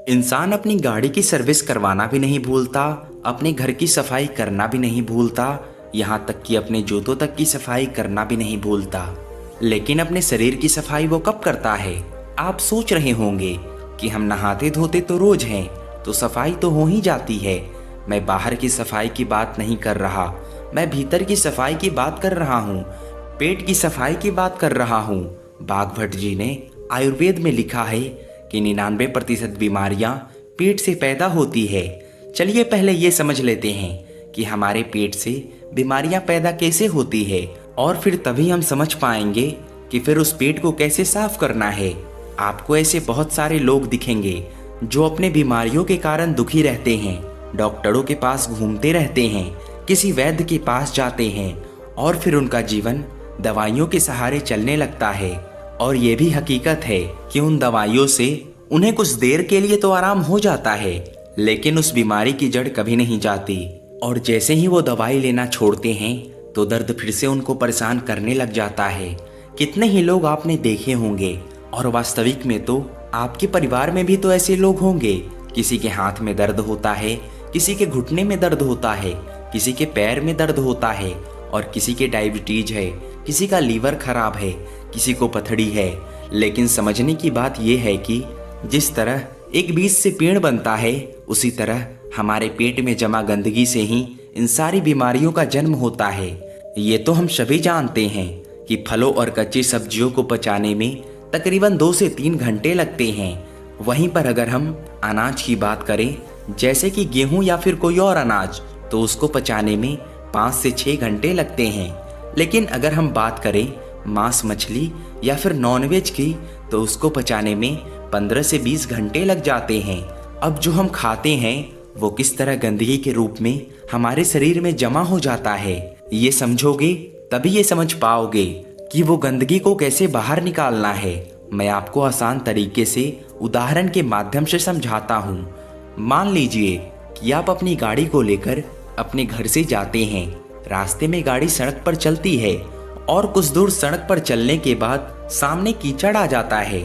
इंसान अपनी गाड़ी की सर्विस करवाना भी नहीं भूलता, अपने घर की सफाई करना भी नहीं भूलता, यहाँ तक कि अपने जूतों तक की सफाई करना भी नहीं भूलता। लेकिन अपने शरीर की सफाई वो कब करता है? आप सोच रहे होंगे कि हम नहाते धोते तो रोज हैं, तो सफाई तो हो ही जाती है। मैं बाहर की सफाई की बात नहीं कर रहा, मैं भीतर की सफाई की बात कर रहा हूँ, पेट की सफाई की बात कर रहा हूँ। बागभट्ट जी ने आयुर्वेद में लिखा है कि 99% बीमारियां पेट से पैदा होती है। चलिए पहले ये समझ लेते हैं कि हमारे पेट से बीमारियां पैदा कैसे होती है, और फिर तभी हम समझ पाएंगे कि फिर उस पेट को कैसे साफ करना है। आपको ऐसे बहुत सारे लोग दिखेंगे जो अपने बीमारियों के कारण दुखी रहते हैं, डॉक्टरों के पास घूमते रहते हैं, किसी वैद्य के पास जाते हैं, और फिर उनका जीवन दवाइयों के सहारे चलने लगता है। और ये भी हकीकत है कि उन दवाइयों से उन्हें कुछ देर के लिए तो आराम हो जाता है, लेकिन उस बीमारी की जड़ कभी नहीं जाती। और जैसे ही वो दवाई लेना छोड़ते हैं तो दर्द फिर से उनको परेशान करने लग जाता है। कितने ही लोग आपने देखे होंगे, और वास्तविक में तो आपके परिवार में भी तो ऐसे लोग होंगे। किसी के हाथ में दर्द होता है, किसी के घुटने में दर्द होता है, किसी के पैर में दर्द होता है, और किसी के डायबिटीज है, किसी का लीवर खराब है, किसी को पथरी है। लेकिन समझने की बात यह है कि जिस तरह एक बीज से पेड़ बनता है, उसी तरह हमारे पेट में जमा गंदगी से ही इन सारी बीमारियों का जन्म होता है। ये तो हम सभी जानते हैं कि फलों और कच्ची सब्जियों को पचाने में तकरीबन 2 से 3 घंटे लगते हैं। वहीं पर अगर हम अनाज की बात करें, जैसे कि गेहूं या फिर कोई और अनाज, तो उसको पचाने में 5 से 6 घंटे लगते हैं। लेकिन अगर हम बात करें मांस मछली या फिर नॉनवेज की, तो उसको पचाने में 15 से 20 घंटे लग जाते हैं। अब जो हम खाते हैं वो किस तरह गंदगी के रूप में हमारे शरीर में जमा हो जाता है, ये समझोगे तभी ये समझ पाओगे कि वो गंदगी को कैसे बाहर निकालना है। मैं आपको आसान तरीके से उदाहरण के माध्यम से समझाता हूँ। मान लीजिए कि आप अपनी गाड़ी को लेकर अपने घर से जाते हैं। रास्ते में गाड़ी सड़क पर चलती है, और कुछ दूर सड़क पर चलने के बाद सामने कीचड़ आ जाता है।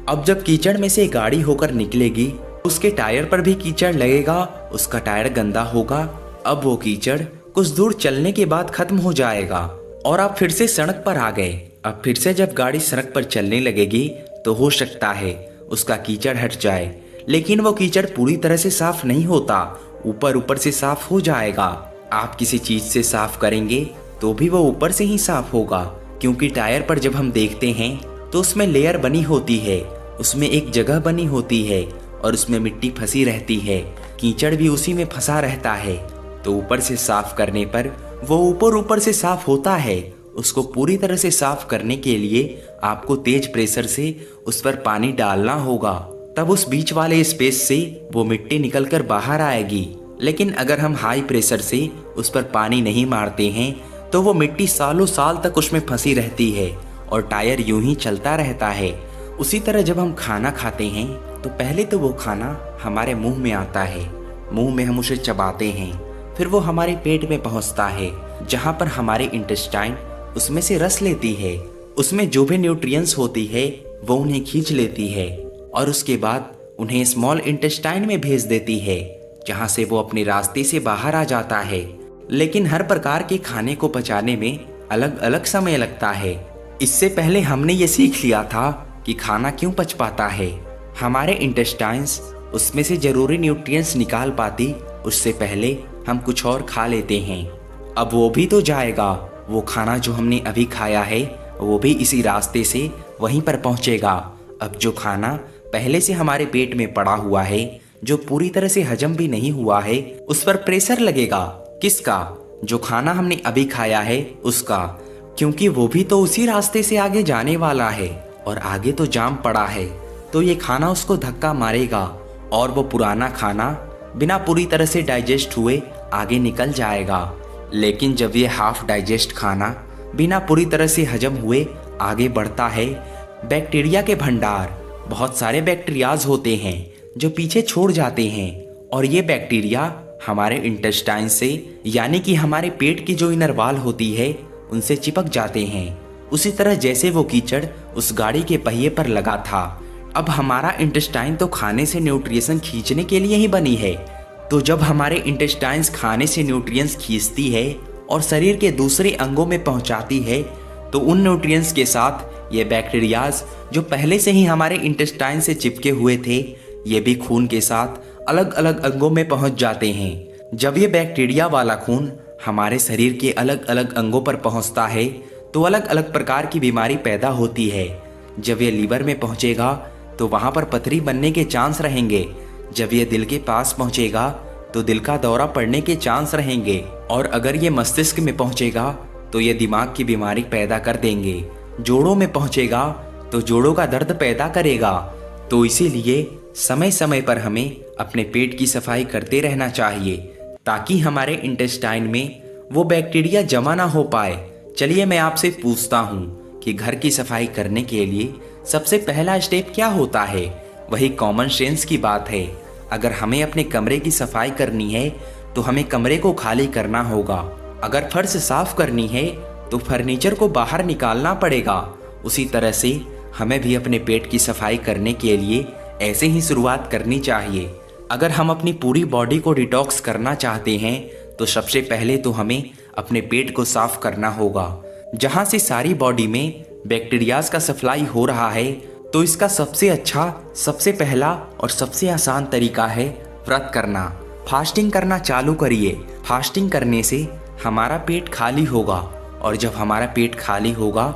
अब जब कीचड़ में से गाड़ी होकर निकलेगी, उसके टायर पर भी कीचड़ लगेगा, उसका टायर गंदा होगा। अब वो कीचड़ कुछ दूर चलने के बाद खत्म हो जाएगा और आप फिर से सड़क पर आ गए। अब फिर से जब गाड़ी सड़क पर चलने लगेगी तो हो सकता है उसका कीचड़ हट जाए, लेकिन वो कीचड़ पूरी तरह से साफ नहीं होता, ऊपर ऊपर से साफ हो जाएगा। आप किसी चीज से साफ करेंगे तो भी वो ऊपर से ही साफ होगा, क्योंकि टायर पर जब हम देखते हैं तो उसमें लेयर बनी होती है, उसमें एक जगह बनी होती है और उसमें मिट्टी फंसी रहती है, कीचड़ भी उसी में फंसा रहता है। तो ऊपर से साफ करने पर वो ऊपर ऊपर से साफ होता है। उसको पूरी तरह से साफ करने के लिए आपको तेज प्रेशर से उस पर पानी डालना होगा, तब उस बीच वाले स्पेस से वो मिट्टी निकलकर बाहर आएगी। लेकिन अगर हम हाई प्रेशर से उस पर पानी नहीं मारते हैं तो वो मिट्टी सालों साल तक उसमें फंसी रहती है और टायर यूं ही चलता रहता है। उसी तरह जब हम खाना खाते हैं तो पहले तो वो खाना हमारे मुंह में आता है, मुंह में हम उसे चबाते हैं, फिर वो हमारे पेट में पहुंचता है, जहां पर हमारे इंटेस्टाइन उसमें से रस लेती है। उसमें जो भी न्यूट्रिएंट्स होती है वो उन्हें खींच लेती है और उसके बाद उन्हें स्मॉल इंटेस्टाइन में भेज देती है, जहां से वो अपने रास्ते से बाहर आ जाता है। लेकिन हर प्रकार के खाने को पचाने में अलग अलग समय लगता है। इससे पहले हमने ये सीख लिया था कि खाना क्यों पच पाता है। हमारे इंटेस्टाइन्स उसमें से जरूरी न्यूट्रिएंट्स निकाल पाती, उससे पहले हम कुछ और खा लेते हैं। अब वो भी तो जाएगा, वो खाना जो हमने अभी खाया है वो भी इसी रास्ते से वहीं पर पहुंचेगा। अब जो खाना पहले से हमारे पेट में पड़ा हुआ है, जो पूरी तरह से हजम भी नहीं हुआ है, उस पर प्रेशर लगेगा। किसका? जो खाना हमने अभी खाया है उसका, क्योंकि वो भी तो उसी रास्ते से आगे जाने वाला है और आगे तो जाम पड़ा है, तो ये खाना उसको धक्का मारेगा और वो पुराना खाना बिना पूरी तरह से डाइजेस्ट हुए आगे निकल जाएगा। लेकिन जब ये हाफ डाइजेस्ट खाना बिना पूरी तरह से हजम हुए आगे बढ़ता है, बैक्टीरिया के भंडार, बहुत सारे बैक्टीरियाज होते हैं जो पीछे छोड़ जाते हैं, और ये बैक्टीरिया हमारे इंटेस्टाइन से, यानी कि हमारे पेट की जो इनर वॉल होती है, उनसे चिपक जाते हैं। उसी तरह जैसे वो कीचड़ उस गाड़ी के पहिए पर लगा था, अब हमारा इंटेस्टाइन तो खाने से न्यूट्रिशन खींचने के लिए ही बनी है। तो जब हमारे इंटेस्टाइन्स खाने से न्यूट्रिएंट्स खींचती है और शरीर के दूसरे अंगों में पहुंचाती है, तो उन न्यूट्रिएंट्स के साथ ये बैक्टीरियाज जो पहले से ही हमारे इंटेस्टाइन से चिपके हुए थे, ये भी खून के साथ अलग अलग अंगों में पहुंच जाते हैं। जब ये बैक्टीरिया वाला खून हमारे शरीर के अलग अलग अंगों पर पहुंचता है तो अलग अलग प्रकार की बीमारी पैदा होती है। जब ये लीवर में पहुंचेगा तो वहाँ पर पथरी बनने के चांस रहेंगे। जब ये दिल के पास पहुंचेगा तो दिल का दौरा पड़ने के चांस रहेंगे। और अगर ये मस्तिष्क में पहुंचेगा तो ये दिमाग की बीमारी पैदा कर देंगे। जोड़ों में पहुंचेगा तो जोड़ों का दर्द पैदा करेगा। तो इसीलिए समय समय पर हमें अपने पेट की सफाई करते रहना चाहिए ताकि हमारे इंटेस्टाइन में वो बैक्टीरिया जमा ना हो पाए। चलिए मैं आपसे पूछता हूँ कि घर की सफाई करने के लिए सबसे पहला स्टेप क्या होता है? वही कॉमन सेंस की बात है। अगर हमें अपने कमरे की सफाई करनी है तो हमें कमरे को खाली करना होगा। अगर फर्श साफ करनी है तो फर्नीचर को बाहर निकालना पड़ेगा। उसी तरह से हमें भी अपने पेट की सफाई करने के लिए ऐसे ही शुरुआत करनी चाहिए। अगर हम अपनी पूरी बॉडी को डिटॉक्स करना चाहते हैं तो सबसे पहले तो हमें अपने पेट को साफ करना होगा। जहाँ से सारी बॉडी में बैक्टीरियाज का सप्लाई हो रहा है, तो इसका सबसे अच्छा, सबसे पहला और सबसे आसान तरीका है व्रत करना। फास्टिंग करना चालू करिए। फास्टिंग करने से हमारा पेट खाली होगा और जब हमारा पेट खाली होगा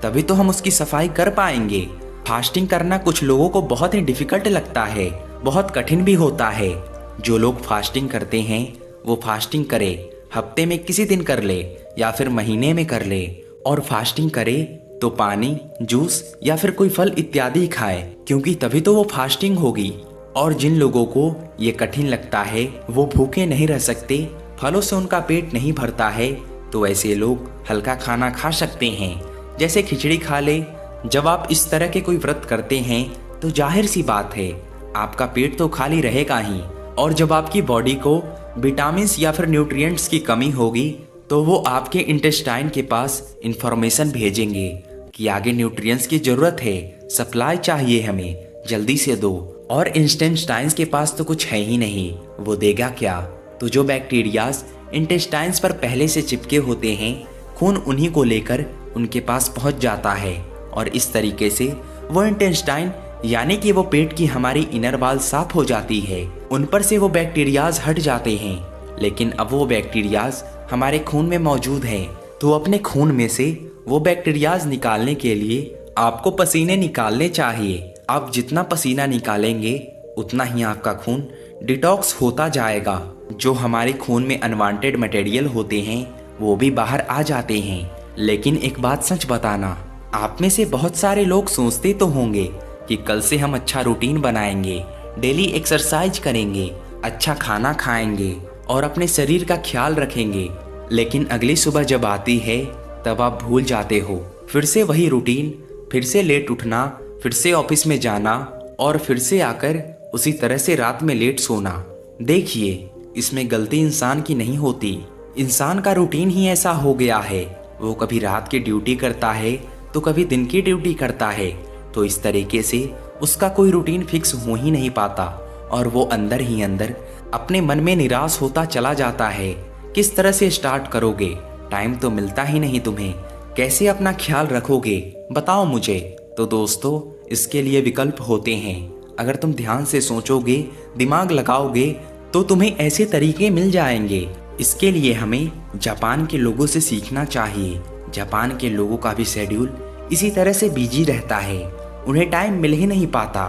तभी तो हम उसकी सफाई कर पाएंगे। फास्टिंग करना कुछ लोगों को बहुत ही डिफिकल्ट लगता है, बहुत कठिन भी होता है। जो लोग फास्टिंग करते हैं वो फास्टिंग करे, हफ्ते में किसी दिन कर ले या फिर महीने में कर ले। और फास्टिंग करे तो पानी, जूस या फिर कोई फल इत्यादि खाए, क्योंकि तभी तो वो फास्टिंग होगी। और जिन लोगों को ये कठिन लगता है, वो भूखे नहीं रह सकते, फलों से उनका पेट नहीं भरता है, तो ऐसे लोग हल्का खाना खा सकते हैं, जैसे खिचड़ी खा ले। जब आप इस तरह के कोई व्रत करते हैं तो जाहिर सी बात है आपका पेट तो खाली रहेगा ही। और जब आपकी बॉडी को विटामिन्स या फिर न्यूट्रिएंट्स की कमी होगी तो वो आपके इंटेस्टाइन के पास इंफॉर्मेशन भेजेंगे कि आगे न्यूट्रिएंट्स की जरूरत है, सप्लाई चाहिए हमें, जल्दी से दो। और इंटेस्टाइन्स के पास तो कुछ है ही नहीं, वो देगा क्या? तो जो बैक्टीरियाज इंटेस्टाइन्स पर पहले से चिपके होते हैं, खून उन्हीं को लेकर उनके पास पहुंच जाता है और इस तरीके से वो इंटेस्टाइन यानी कि वो पेट की हमारी इनर वाल साफ हो जाती है। उन पर से वो बैक्टीरियाज हट जाते हैं। लेकिन अब वो बैक्टीरियाज हमारे खून में मौजूद हैं, तो अपने खून में से वो बैक्टीरियाज निकालने के लिए आपको पसीने निकालने चाहिए। आप जितना पसीना निकालेंगे उतना ही आपका खून डिटॉक्स होता जाएगा। जो हमारे खून में अनवांटेड मटेरियल होते हैं वो भी बाहर आ जाते हैं। लेकिन एक बात सच बताना, आप में से बहुत सारे लोग सोचते तो होंगे कि कल से हम अच्छा रूटीन बनाएंगे, डेली एक्सरसाइज करेंगे, अच्छा खाना खाएंगे और अपने शरीर का ख्याल रखेंगे। लेकिन अगली सुबह जब आती है तब आप भूल जाते हो। फिर से वही रूटीन, फिर से लेट उठना, फिर से ऑफिस में जाना और फिर से आकर उसी तरह से रात में लेट सोना। देखिए, इसमें गलती इंसान की नहीं होती, इंसान का रूटीन ही ऐसा हो गया है। वो कभी रात की ड्यूटी करता है तो कभी दिन की ड्यूटी करता है, तो इस तरीके से उसका कोई रूटीन फिक्स हो ही नहीं पाता और वो अंदर ही अंदर अपने मन में निराश होता चला जाता है। किस तरह से स्टार्ट करोगे? टाइम तो मिलता ही नहीं तुम्हें, कैसे अपना ख्याल रखोगे बताओ मुझे। तो दोस्तों, इसके लिए विकल्प होते हैं। अगर तुम ध्यान से सोचोगे, दिमाग लगाओगे तो तुम्हें ऐसे तरीके मिल जाएंगे। इसके लिए हमें जापान के लोगों से सीखना चाहिए। जापान के लोगों का भी शेड्यूल इसी तरह से बिजी रहता है, उन्हें टाइम मिल ही नहीं पाता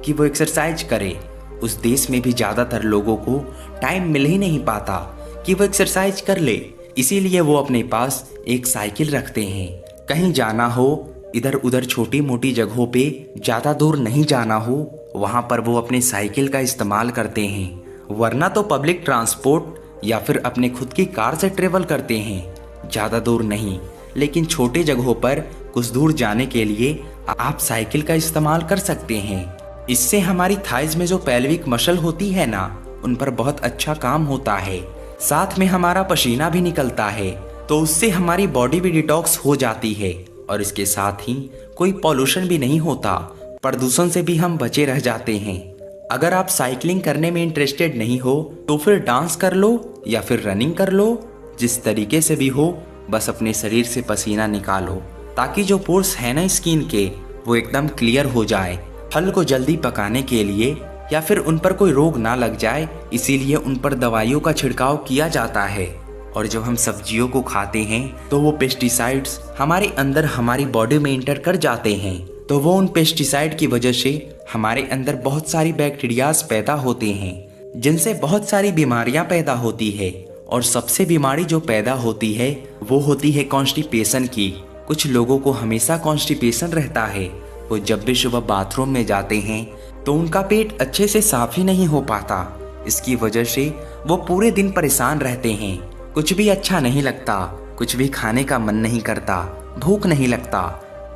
कि वो एक्सरसाइज करे। उस देश में भी ज़्यादातर लोगों को टाइम मिल ही नहीं पाता कि वो एक्सरसाइज कर ले, इसीलिए वो अपने पास एक साइकिल रखते हैं। कहीं जाना हो, इधर उधर छोटी मोटी जगहों पे ज़्यादा दूर नहीं जाना हो, वहाँ पर वो अपने साइकिल का इस्तेमाल करते हैं। वरना तो पब्लिक ट्रांसपोर्ट या फिर अपने खुद की कार से ट्रेवल करते हैं। ज़्यादा दूर नहीं, लेकिन छोटे जगहों पर कुछ दूर जाने के लिए आप साइकिल का इस्तेमाल कर सकते हैं। इससे हमारी थाइज में जो पेल्विक मसल होती है ना, उन पर बहुत अच्छा काम होता है। साथ में हमारा पसीना भी निकलता है, तो उससे हमारी बॉडी भी डिटॉक्स हो जाती है और इसके साथ ही कोई पॉल्यूशन भी नहीं होता। प्रदूषण से भी हम बचे रह जाते हैं। अगर आप साइकिलिंग करने में इंटरेस्टेड नहीं हो तो फिर डांस कर लो या फिर रनिंग कर लो, जिस तरीके से भी हो, बस अपने शरीर से पसीना निकालो ताकि जो पोर्स है ना स्किन के वो एकदम क्लियर हो जाए। फल को जल्दी पकाने के लिए या फिर उन पर कोई रोग ना लग जाए, इसीलिए उन पर दवाइयों का छिड़काव किया जाता है। और जब हम सब्जियों को खाते हैं तो वो पेस्टिसाइड्स हमारे अंदर हमारी बॉडी में इंटर कर जाते हैं, तो वो उन पेस्टिसाइड की वजह से हमारे अंदर बहुत सारी बैक्टीरियाज पैदा होते हैं, जिनसे बहुत सारी बीमारियां पैदा होती है। और सबसे बीमारी जो पैदा होती है वो होती है कॉन्स्टिपेशन की। कुछ लोगों को हमेशा कॉन्स्टिपेशन रहता है। वो जब भी सुबह बाथरूम में जाते हैं तो उनका पेट अच्छे से साफ ही नहीं हो पाता। इसकी वजह से वो पूरे दिन परेशान रहते हैं, कुछ भी अच्छा नहीं लगता, कुछ भी खाने का मन नहीं करता, भूख नहीं लगता।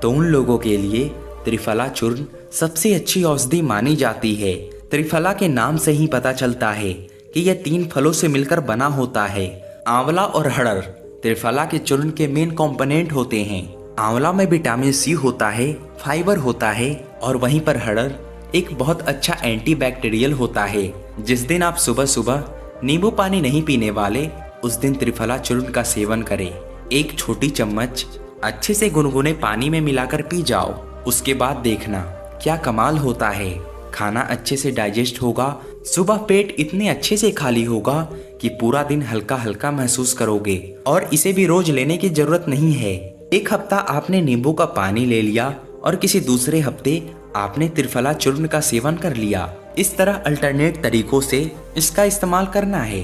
तो उन लोगों के लिए त्रिफला चूर्ण सबसे अच्छी औषधि मानी जाती है। त्रिफला के नाम से ही पता चलता है कि यह 3 फलों से मिलकर बना होता है। आंवला और हड़र त्रिफला के चूर्ण के मेन कंपोनेंट होते हैं। आंवला में विटामिन सी होता है, फाइबर होता है, और वहीं पर हड़र एक बहुत अच्छा एंटीबैक्टीरियल होता है। जिस दिन आप सुबह सुबह नींबू पानी नहीं पीने वाले, उस दिन त्रिफला चूर्ण का सेवन करें। एक छोटी चम्मच अच्छे से गुनगुने पानी में मिलाकर पी जाओ। उसके बाद देखना क्या कमाल होता है। खाना अच्छे से डाइजेस्ट होगा, सुबह पेट इतने अच्छे से खाली होगा कि पूरा दिन हल्का हल्का महसूस करोगे। और इसे भी रोज लेने की जरूरत नहीं है। एक हफ्ता आपने नींबू का पानी ले लिया और किसी दूसरे हफ्ते आपने त्रिफला चूर्ण का सेवन कर लिया। इस तरह अल्टरनेट तरीकों से इसका इस्तेमाल करना है।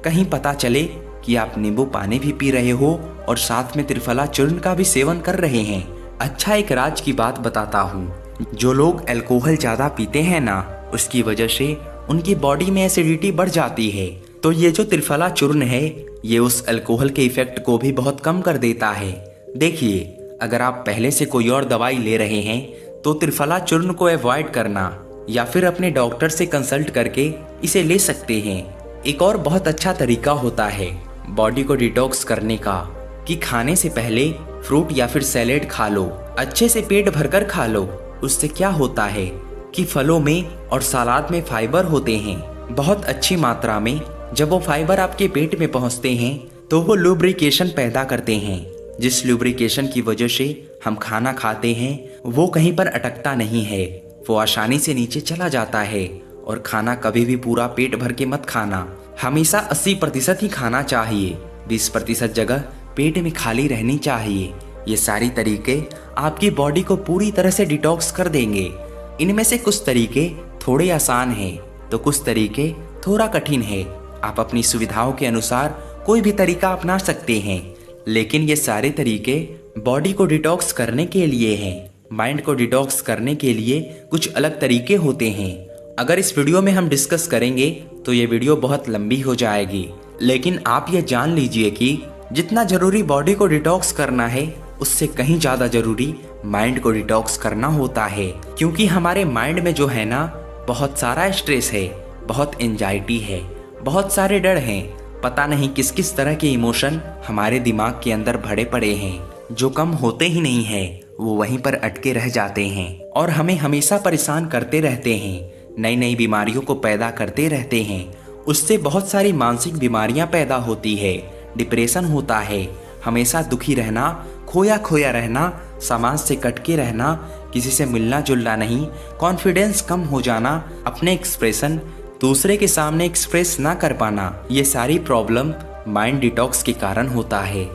कहीं पता चले कि आप नींबू पानी भी पी रहे हो और साथ में त्रिफला चूर्ण का भी सेवन कर रहे हैं। अच्छा, एक राज की बात बताता हूँ। जो लोग अल्कोहल ज्यादा पीते हैं ना, उसकी वजह से उनकी बॉडी में एसिडिटी बढ़ जाती है। तो ये जो त्रिफला चूर्ण है ये उस अल्कोहल के इफेक्ट को भी बहुत कम कर देता है। देखिए, अगर आप पहले से कोई और दवाई ले रहे हैं तो त्रिफला चूर्ण को अवॉइड करना या फिर अपने डॉक्टर से कंसल्ट करके इसे ले सकते हैं। एक और बहुत अच्छा तरीका होता है बॉडी को डिटॉक्स करने का, कि खाने से पहले फ्रूट या फिर सैलेड खा लो, अच्छे से पेट भरकर खा लो। उससे क्या होता है कि फलों में और सलाद में फाइबर होते हैं बहुत अच्छी मात्रा में। जब वो फाइबर आपके पेट में पहुंचते हैं तो वो लुब्रिकेशन पैदा करते हैं, जिस लुब्रिकेशन की वजह से हम खाना खाते हैं वो कहीं पर अटकता नहीं है, वो आसानी से नीचे चला जाता है। और खाना कभी भी पूरा पेट भर के मत खाना, हमेशा 80% ही खाना चाहिए, 20% जगह पेट में खाली रहनी चाहिए। ये सारी तरीके आपकी बॉडी को पूरी तरह से डिटॉक्स कर देंगे। इनमें से कुछ तरीके थोड़े आसान हैं तो कुछ तरीके थोड़ा कठिन है। आप अपनी सुविधाओं के अनुसार कोई भी तरीका अपना सकते हैं, लेकिन ये सारे तरीके बॉडी को डिटॉक्स करने के लिए हैं। माइंड को डिटॉक्स करने के लिए कुछ अलग तरीके होते हैं। अगर इस वीडियो में हम डिस्कस करेंगे तो ये वीडियो बहुत लंबी हो जाएगी, लेकिन आप ये जान लीजिए कि जितना जरूरी बॉडी को डिटॉक्स करना है उससे कहीं ज़्यादा जरूरी माइंड को डिटॉक्स करना होता है। क्योंकि हमारे माइंड में जो है ना, बहुत सारा स्ट्रेस है, बहुत एंजाइटी है, बहुत सारे डर हैं, पता नहीं किस किस तरह के इमोशन हमारे दिमाग के अंदर भरे पड़े हैं, जो कम होते ही नहीं है, वो वहीं पर अटके रह जाते हैं और हमें हमेशा परेशान करते रहते हैं, नई नई बीमारियों को पैदा करते रहते हैं। उससे बहुत सारी मानसिक बीमारियां पैदा होती है, डिप्रेशन होता है, हमेशा दुखी रहना, खोया खोया रहना, समाज से कटके रहना, किसी से मिलना जुलना नहीं, कॉन्फिडेंस कम हो जाना, अपने एक्सप्रेशन दूसरे के सामने एक्सप्रेस ना कर पाना, ये सारी प्रॉब्लम माइंड डिटॉक्स के कारण होता है।